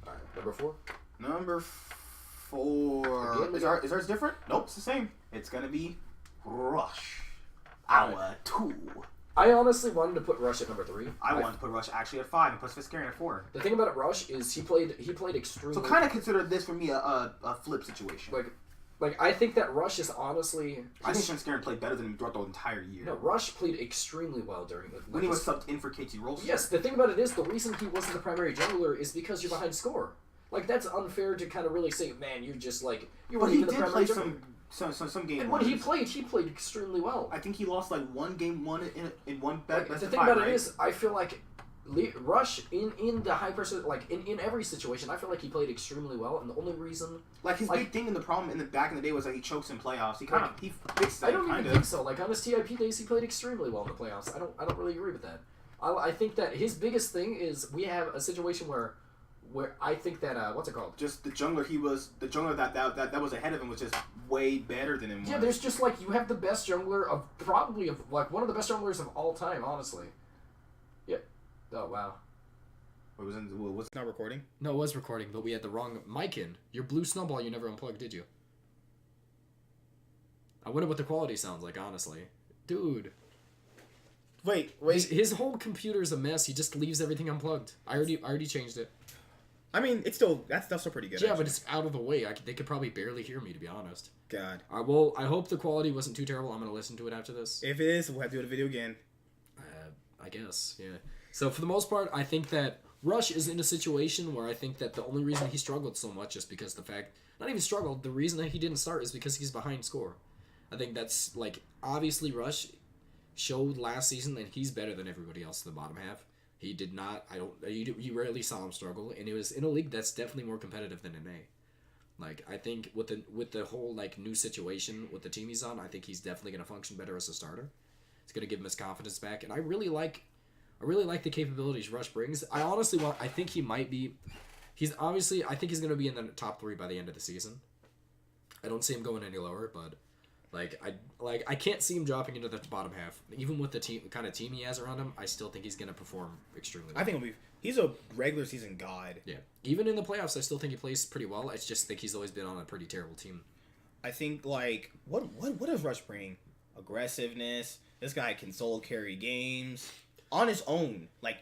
B: All right, number 4.
A: Number 4. Again, is ours different? Nope, it's the same. It's gonna be Rush. Hour 2.
B: I honestly wanted to put Rush at number 3.
A: I wanted to put Rush actually at 5 and put Svenskeren at 4.
B: The thing about Rush is he played extremely.
A: So kind of consider this for me a flip situation.
B: Like, I think that Rush is honestly...
A: I think Svenskeren played better than him throughout the entire year.
B: No, Rush played extremely well during...
A: when he was subbed in for KT Rolls.
B: Yes, the thing about it is, the reason he wasn't the primary jungler is because you're behind score. Like, that's unfair to kind of really say, man, you're just like... You weren't even the primary jungler. Some game.
A: And
B: when he played extremely well.
A: I think he lost like one game in one bet.
B: Like, the thing about it is, I feel like Rush in the high pressure, like in every situation, I feel like he played extremely well, and the only reason,
A: like his big thing in the problem back in the day was that he chokes in playoffs. He fixed that.
B: I don't even think so. Like, on his TIP days, he played extremely well in the playoffs. I don't really agree with that. I think that his biggest thing is we have a situation where I think that what's it called?
A: Just the jungler that was ahead of him was just way better than him.
B: Yeah, there's just like you have the best jungler of one of the best junglers of all time, honestly. Yeah. Oh wow.
A: Was it not recording?
B: No, it was recording, but we had the wrong mic in. Your blue snowball you never unplugged, did you? I wonder what the quality sounds like, honestly. Dude.
A: Wait.
B: His whole computer's a mess. He just leaves everything unplugged. I already changed it.
A: I mean, that's still pretty good.
B: Yeah, actually. But it's out of the way. They could probably barely hear me, to be honest.
A: God.
B: I hope the quality wasn't too terrible. I'm going to listen to it after this.
A: If it is, we'll have to do the video again.
B: I guess, yeah. So, for the most part, I think that Rush is in a situation where I think that the only reason he struggled so much is because not even struggled, the reason that he didn't start is because he's behind score. I think that's, like, obviously Rush showed last season that he's better than everybody else in the bottom half. He did not. You rarely saw him struggle, and it was in a league that's definitely more competitive than NA. Like, I think with the whole like new situation with the team he's on, I think he's definitely going to function better as a starter. It's going to give him his confidence back, and I really like the capabilities Rush brings. I think he might be. I think he's going to be in the top 3 by the end of the season. I don't see him going any lower, but. I can't see him dropping into the bottom half. Even with the kind of team he has around him, I still think he's going to perform extremely well.
A: I think he's a regular season god.
B: Yeah. Even in the playoffs, I still think he plays pretty well. I just think he's always been on a pretty terrible team.
A: I think, like, what does Rush bring? Aggressiveness. This guy can solo carry games on his own. Like,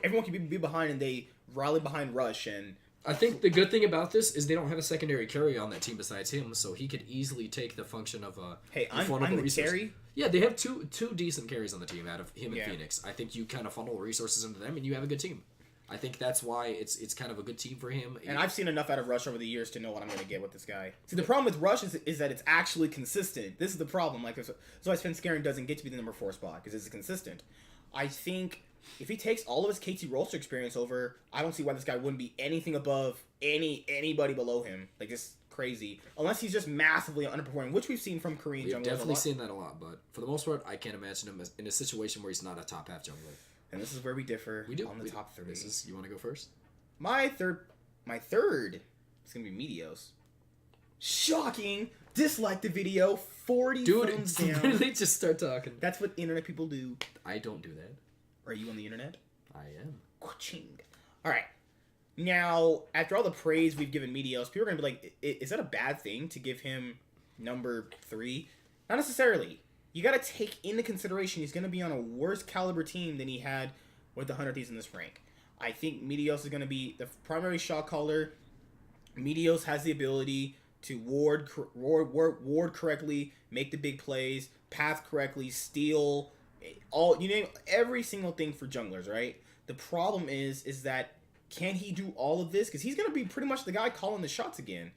A: everyone can be behind, and they rally behind Rush, and
B: I think the good thing about this is they don't have a secondary carry on that team besides him, so he could easily take the function of a
A: I'm the carry.
B: Yeah, they have two decent carries on the team out of him and Phoenix. I think you kind of funnel resources into them, and you have a good team. I think that's why it's kind of a good team for him.
A: And I've seen enough out of Rush over the years to know what I'm going to get with this guy. See, the problem with Rush is that it's actually consistent. This is the problem. Like, that's why Svenskeren doesn't get to be the number 4 spot, because it's consistent. I think if he takes all of his KT roster experience over, I don't see why this guy wouldn't be anything above anybody below him. Like, it's crazy. Unless he's just massively underperforming, which we've seen from Korean junglers.
B: We've definitely seen that a lot, but for the most part, I can't imagine him in a situation where he's not a top half jungler.
A: And this is where we differ on the top 3.
B: You want to go first?
A: My third is going to be Meteos. Shocking! Dislike the video. 40 thumbs down.
B: Dude, literally just start talking.
A: That's what internet people do.
B: I don't do that.
A: Are you on the internet?
B: I am.
A: Alright. Now, after all the praise we've given Meteos, people are going to be like, is that a bad thing to give him number 3? Not necessarily. You got to take into consideration he's going to be on a worse caliber team than he had with the 100 Thieves in this rank. I think Meteos is going to be the primary shot caller. Meteos has the ability to ward correctly, make the big plays, path correctly, steal, you name every single thing for junglers, right? The problem is that can he do all of this? Because he's going to be pretty much the guy calling the shots again.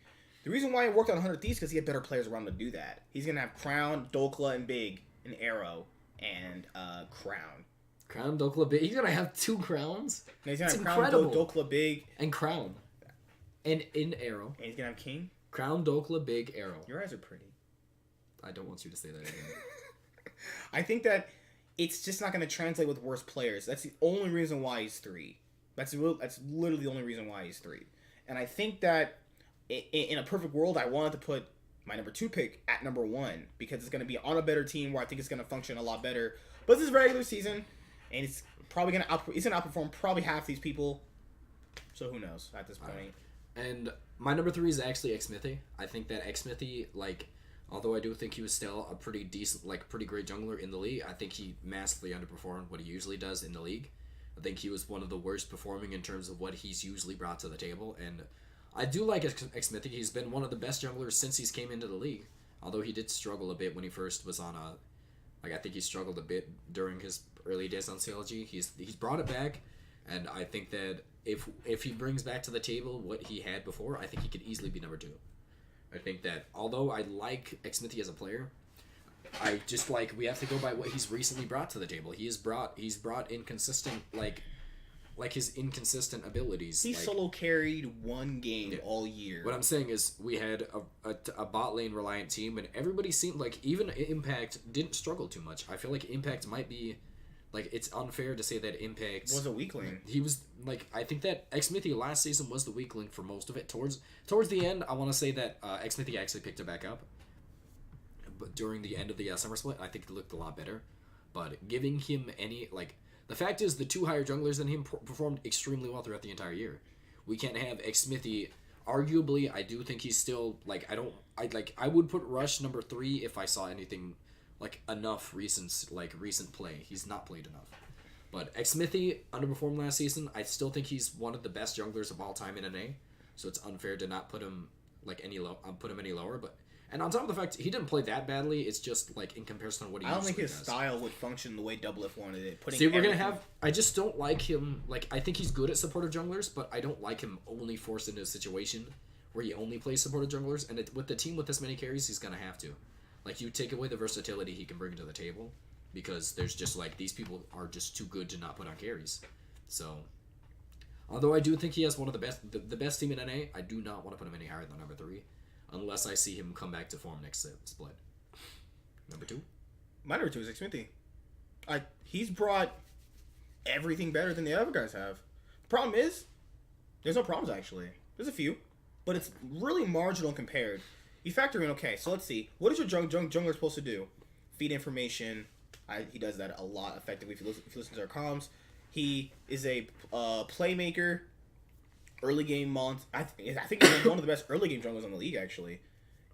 A: The reason why he worked on 100 Thieves is because he had better players around him to do that. He's going to have Crown, Dokla, and Big, and Arrow, and Crown.
B: Crown, Dokla, Big. He's going to have 2 crowns?
A: No, he's going to have Crown, Dokla, Big.
B: And Crown. And in Arrow.
A: And he's going to have King?
B: Crown, Dokla, Big, Arrow.
A: Your eyes are pretty.
B: I don't want you to say that again.
A: I think that it's just not going to translate with worse players. That's the only reason why he's 3. That's literally the only reason why he's 3. And I think that in a perfect world, I wanted to put my number 2 pick at number 1 because it's going to be on a better team where I think it's going to function a lot better. But this is regular season, and it's probably going to outperform probably half these people. So who knows at this point.
B: Right. And my number 3 is actually Xmithie. I think that Xmithy, although I do think he was still a pretty decent, pretty great jungler in the league, I think he massively underperformed what he usually does in the league. I think he was one of the worst performing in terms of what he's usually brought to the table, and I do like Xmithy. He's been one of the best junglers since he's came into the league, although he did struggle a bit when he first was on I think he struggled a bit during his early days on CLG. He's brought it back, and I think that if he brings back to the table what he had before, I think he could easily be number 2. I think that although I like Xmithy as a player, I just we have to go by what he's recently brought to the table. He's brought inconsistent his inconsistent abilities.
A: He solo carried 1 game all year.
B: What I'm saying is we had a bot lane reliant team, and everybody seemed like even Impact didn't struggle too much. I feel like Impact might be it's unfair to say that Impact
A: was a weak link.
B: He was I think that Xmithy last season was the weak link for most of it. Towards the end, I want to say that Xmithy actually picked it back up. But during the end of the summer split, I think it looked a lot better. But giving him any the fact is the 2 higher junglers than him performed extremely well throughout the entire year. We can't have Xmithy. Arguably, I do think he's still I would put Rush number 3 if I saw anything enough recent play. He's not played enough. But Xmithy underperformed last season. I still think he's one of the best junglers of all time in NA. So it's unfair to not put him any lower. But and on top of the fact he didn't play that badly, it's just in comparison to what he.
A: I don't think his style would function the way Doublelift wanted it.
B: We're gonna have. I just don't like him. I think he's good at supportive junglers, but I don't like him only forced into a situation where he only plays supportive junglers. And with the team with this many carries, he's gonna have to. You take away the versatility he can bring to the table, because there's just these people are just too good to not put on carries. So, although I do think he has one of the best team in NA, I do not want to put him any higher than number 3. Unless I see him come back to form next split. Number 2?
A: My number 2 is Xmithy. He's brought everything better than the other guys have. The problem is, there's no problems actually. There's a few, but it's really marginal compared. You factor in, okay, so let's see. What is your jungler supposed to do? Feed information. He does that a lot effectively if you listen to our comms. He is a playmaker. Early game month. I think he's one of the best early game junglers in the league, actually.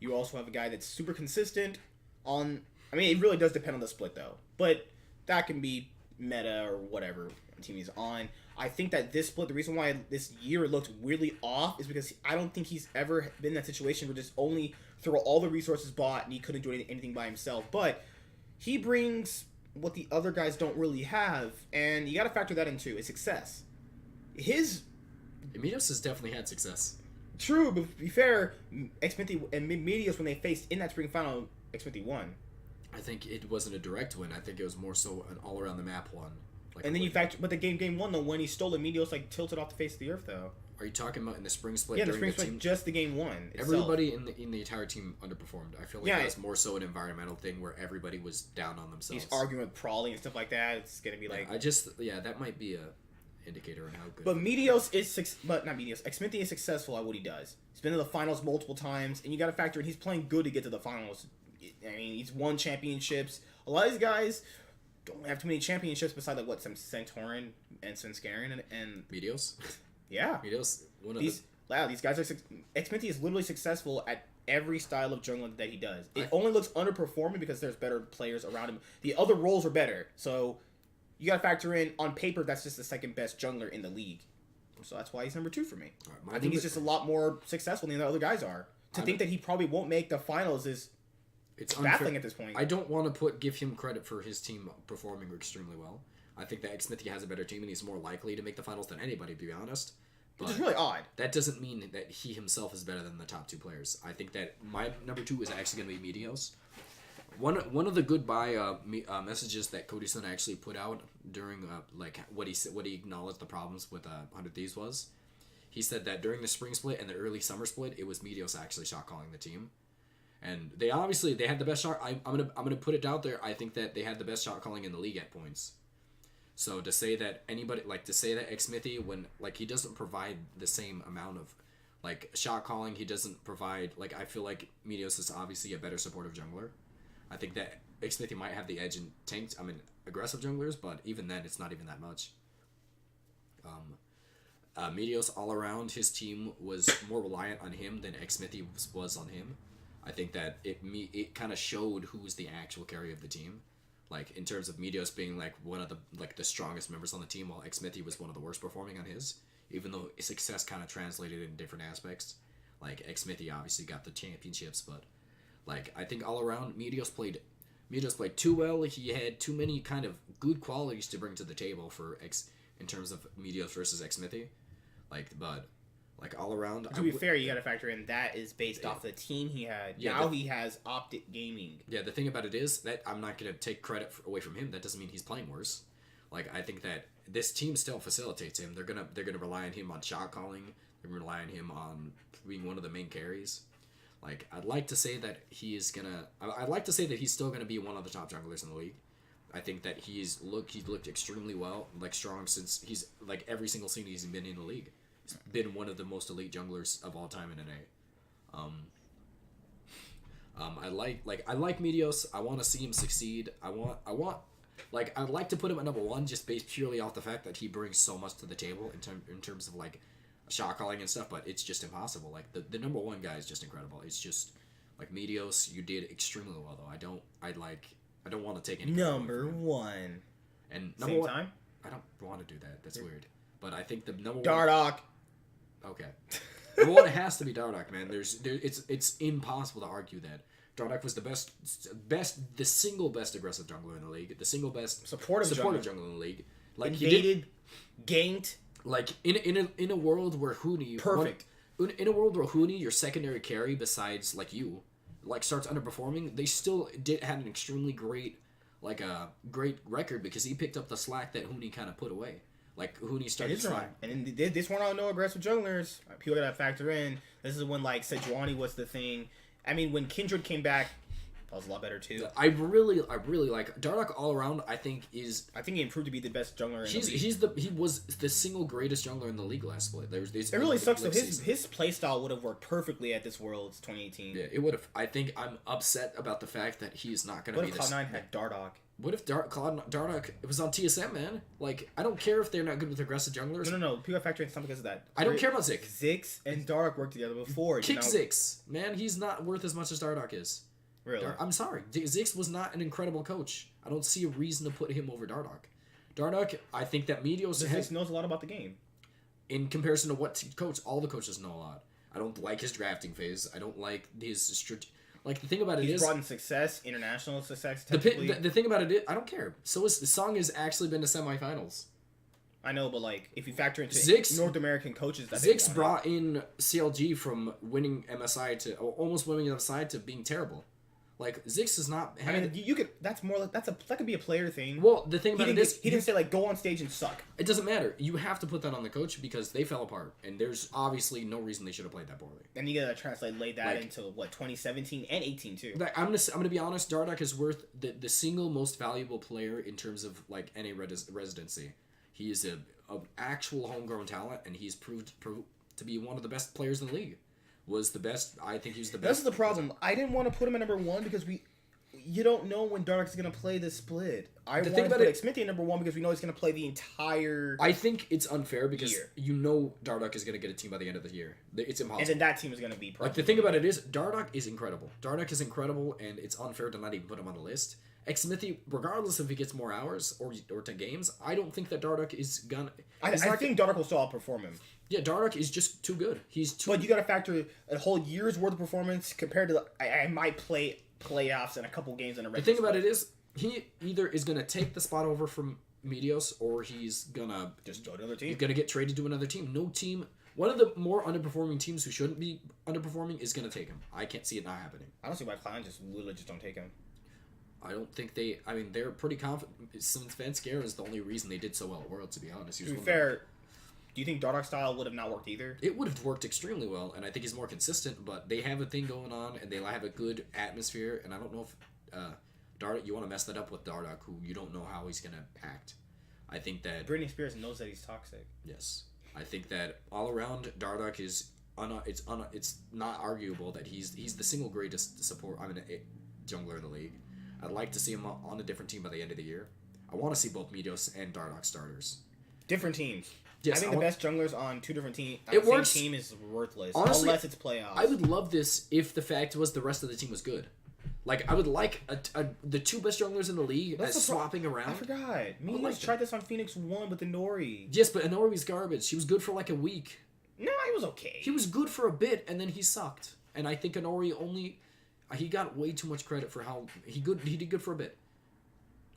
A: You also have a guy that's super consistent on... it really does depend on the split, though. But that can be meta or whatever team he's on. I think that this split, the reason why this year looked weirdly off is because I don't think he's ever been in that situation where just only throw all the resources bought and he couldn't do anything by himself. But he brings what the other guys don't really have, and you got to factor that into his success.
B: Meteos has definitely had success.
A: True, but to be fair, Xmithy and Meteos, when they faced in that spring final, Xmithy won.
B: I think it wasn't a direct win. I think it was more so an all around the map one. Like
A: and then you factor, but the game one though, when he stole it, Meteos like tilted off the face of the earth though.
B: Are you talking about in the spring split?
A: Yeah, the spring split, just the game one.
B: Everybody in the entire team underperformed. I feel like that was more so an environmental thing where everybody was down on themselves.
A: He's arguing with Prawley and stuff like that. It's gonna be like
B: that might be a indicator on how good.
A: But Meteos Xmithy is successful at what he does. He's been to the finals multiple times, and you got to factor in he's playing good to get to the finals. I mean, he's won championships. A lot of these guys don't have too many championships besides like some Santorin and Svenskeren and
B: Meteos.
A: Yeah,
B: Meteos.
A: These guys are. Xmithy is literally successful at every style of jungling that he does. It only looks underperforming because there's better players around him. The other roles are better, so you got to factor in on paper that's just the second best jungler in the league. So that's why he's number 2 for me. Right, I think he's just a lot more successful than the other guys are. To think that he probably won't make the finals is baffling at this point.
B: I don't want to give him credit for his team performing extremely well. I think that Xmithy has a better team and he's more likely to make the finals than anybody, to be honest.
A: Which is really odd.
B: That doesn't mean that he himself is better than the top 2 players. I think that my number 2 is actually going to be Meteos. One of the goodbye messages that Cody Sun actually put out during what he acknowledged the problems with 100 Thieves was, he said that during the spring split and the early summer split, it was Meteos actually shot calling the team, and they had the best shot. I'm gonna put it out there. I think that they had the best shot calling in the league at points. So to say that Xmithy, when he doesn't provide the same amount of shot calling, he doesn't provide I feel like Meteos is obviously a better supportive jungler. I think that Xmithy might have the edge in aggressive junglers, but even then, it's not even that much. Meteos all around his team was more reliant on him than Xmithy was on him. I think that it kind of showed who was the actual carry of the team. In terms of Meteos being one of the strongest members on the team, while Xmithy was one of the worst performing on his, even though success kind of translated in different aspects. Xmithy obviously got the championships, but I think all around Meteos played too well. He had too many kind of good qualities to bring to the table in terms of Meteos versus Xmithy. All around.
A: To be fair, you got to factor in that is based off the team he had. Yeah, now he has Optic Gaming.
B: Yeah, the thing about it is that I'm not going to take credit away from him. That doesn't mean he's playing worse. I think that this team still facilitates him. They're gonna rely on him on shot calling. They're gonna rely on him on being one of the main carries. I'd like to say that he's still gonna be one of the top junglers in the league. I think that he's looked extremely well, strong since he's every single season he's been in the league. He's been one of the most elite junglers of all time in NA. I like Meteos. I want to see him succeed. I'd like to put him at number 1 just based purely off the fact that he brings so much to the table in terms of shot calling and stuff, but it's just impossible. The number 1 guy is just incredible. It's just Meteos, you did extremely well though. I don't want to take any
A: number 1.
B: And
A: number Same 1 time?
B: I don't want to do that. That's weird. But I think the number 1
A: Dardoch.
B: Okay. Number 1 has to be Dardoch, man. It's impossible to argue that. Dardoch was the single best aggressive jungler in the league, the single best supportive jungler in the league.
A: Invaded, ganked.
B: In a world where Huni
A: perfect.
B: In a world where Huni, your secondary carry besides you, starts underperforming, they still had an extremely great great record because he picked up the slack that Huni kind of put away. Huni started trying.
A: And this one I don't know aggressive junglers. People gotta factor in. This is when Sejuani was the thing. I mean, when Kindred came back, that was a lot better too.
B: I really like Dardoch all around. I think he
A: improved to be the best jungler in the league.
B: He was the single greatest jungler in the league last split.
A: It really sucks though. His playstyle would have worked perfectly at this Worlds 2018.
B: Yeah, it would have. I think I'm upset about the fact that he's not going to be this.
A: What if Cloud9 had Dardoch?
B: What if Dardoch was on TSM, man? I don't care if they're not good with aggressive junglers.
A: No. People factor in something because of that.
B: I don't care about Zik.
A: Ziggs and Dardoch worked together before.
B: Ziggs, man. He's not worth as much as Dardoch is.
A: Really?
B: I'm sorry. Ziggs was not an incredible coach. I don't see a reason to put him over Dardoch. Dardoch, I think that Meteos
A: knows a lot about the game.
B: In comparison to what coach, all the coaches know a lot. I don't like his drafting phase. I don't like his like the thing about it is
A: he's brought in success, international success.
B: The thing about it is, I don't care. So the song has actually been to semifinals.
A: I know, but like if you factor into North American coaches, that
B: Zix brought in CLG from winning MSI to almost winning MSI to being terrible. Like Zix is not.
A: I mean, you could. That's more like that could be a player thing.
B: Well, the thing about it is
A: he didn't say like go on stage and suck.
B: It doesn't matter. You have to put that on the coach because they fell apart, and there's obviously no reason they should have played that poorly.
A: And you gotta translate that into what 2017 and 18 too.
B: I'm gonna be honest. Dardoch is worth the single most valuable player in terms of like NA residency. He is an actual homegrown talent, and he's proved to be one of the best players in the league. Was the best. I think he was the best.
A: This is the problem. I didn't want to put him at number 1 because you don't know when Dardoch is going to play the split. I wanted to put Xmithy at number 1 because we know he's going to play the entire
B: I think it's unfair because you know Dardoch is going to get a team by the end of the year. It's impossible.
A: And then that team is going to be
B: like the thing about it is Dardoch is incredible. Dardoch is incredible, and it's unfair to not even put him on the list. Xmithy, regardless if he gets more hours or 10 games, I don't think that Dardoch is gonna.
A: I think Dardoch will still outperform him.
B: Yeah, Dardoch is just too good. He's too.
A: But you got to factor a whole year's worth of performance compared to I might play playoffs and a couple games in a regular.
B: The thing about it is he either is gonna take the spot over from Meteos or he's gonna
A: just go to another team.
B: He's gonna get traded to another team. No team. One of the more underperforming teams who shouldn't be underperforming is gonna take him. I can't see it not happening.
A: I don't see why Clown literally just don't take him.
B: I don't think they. I mean, they're pretty confident. Svenskeren is the only reason they did so well at Worlds, to be honest.
A: To be fair, do you think Dardoch's style would have not worked either?
B: It would have worked extremely well, and I think he's more consistent. But they have a thing going on, and they have a good atmosphere. And I don't know if Dardoch. You want to mess that up with Dardoch, who you don't know how he's gonna act. I think that
A: Britney Spears knows that he's toxic.
B: Yes, I think that all around Dardoch is it's not arguable that he's the single greatest support. I mean, jungler in the league. I'd like to see him on a different team by the end of the year. I want to see both Meteos and Dardoch starters.
A: Different teams.
B: Yes,
A: I think the best junglers on 2 different teams.
B: It works.
A: Same team is worthless.
B: Honestly,
A: unless it's playoffs.
B: I would love this if the fact was the rest of the team was good. Like, I would like the 2 best junglers in the league swapping around.
A: I forgot. Meteos tried this on Phoenix 1 with the Nori.
B: Yes, but Nori's garbage. She was good for like a week.
A: No, he was okay.
B: He was good for a bit, and then he sucked. And I think Nori only... He got way too much credit for how... He did good for a bit.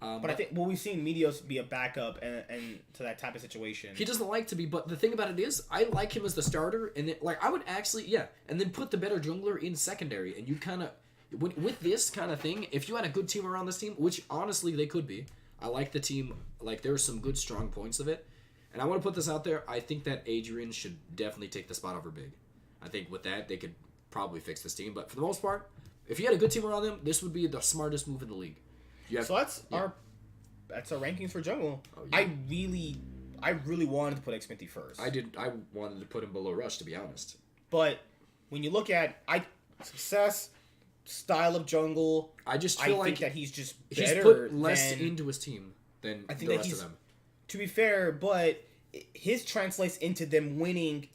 A: But I think we've seen Meteos be a backup and to that type of situation.
B: He doesn't like to be, but the thing about it is, I like him as the starter, and then, like, I would actually, and then put the better jungler in secondary, and you kind of, with this kind of thing, if you had a good team around this team, which honestly they could be, I like the team, like, there's some good strong points of it, and I want to put this out there, I think that Adrian should definitely take the spot over Big. I think with that, they could probably fix this team, but for the most part, if you had a good team around them, this would be the smartest move in the league.
A: So that's our rankings for jungle. Oh, yeah. I really wanted to put Xmithy first.
B: I wanted to put him below Rush, to be honest.
A: But when you look at success, style of jungle,
B: I think
A: that he's just
B: better. He's put less into his team than the rest of them.
A: To be fair, but his translates into them winning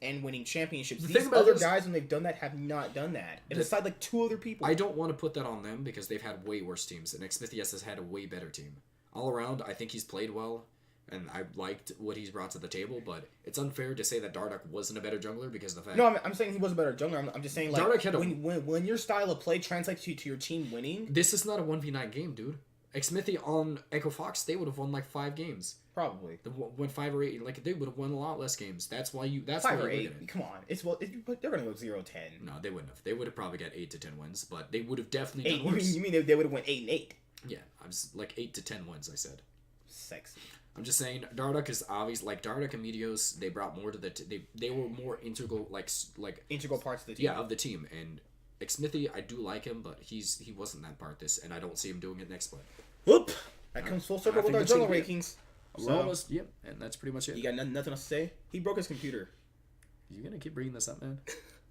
A: championships. These other guys, when they've done that, have not done that. And aside like 2 other people.
B: I don't want to put that on them because they've had way worse teams, and Xmithy has had a way better team. All around, I think he's played well, and I liked what he's brought to the table, but it's unfair to say that Dardoch wasn't a better jungler because of the fact...
A: No, I'm saying he was a better jungler. I'm just saying, like, when your style of play translates to your team winning...
B: This is not a 1v9 game, dude. Xmithy on Echo Fox, they would have won like 5 games.
A: Probably.
B: They won 5 or 8. Like, they would have won a lot less games. That's why you...
A: 5 or 8. Come on. They're going to go 0-10.
B: No, they wouldn't have. They would have probably got 8 to 10 wins, but they would have definitely done worse.
A: You mean they would have went 8-8?
B: Yeah, I was like 8 to 10 wins, I said.
A: Sexy.
B: I'm just saying, Dardoch is obvious. Like, Dardoch and Meteos, they brought more to the... they were more integral, like...
A: Integral parts of the team.
B: Yeah, of the team. And Xmithy, I do like him, but he wasn't that part this, and I don't see him doing it next split.
A: Whoop! That comes full circle with our jungle rankings.
B: We're almost... Yep, and that's pretty much it.
A: You got nothing else to say? He broke his computer.
B: You gonna keep bringing this up, man?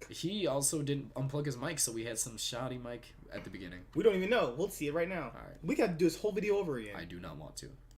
B: He also didn't unplug his mic, so we had some shoddy mic at the beginning.
A: We don't even know. We'll see it right now.
B: All right.
A: We got to do this whole video over again.
B: I do not want to.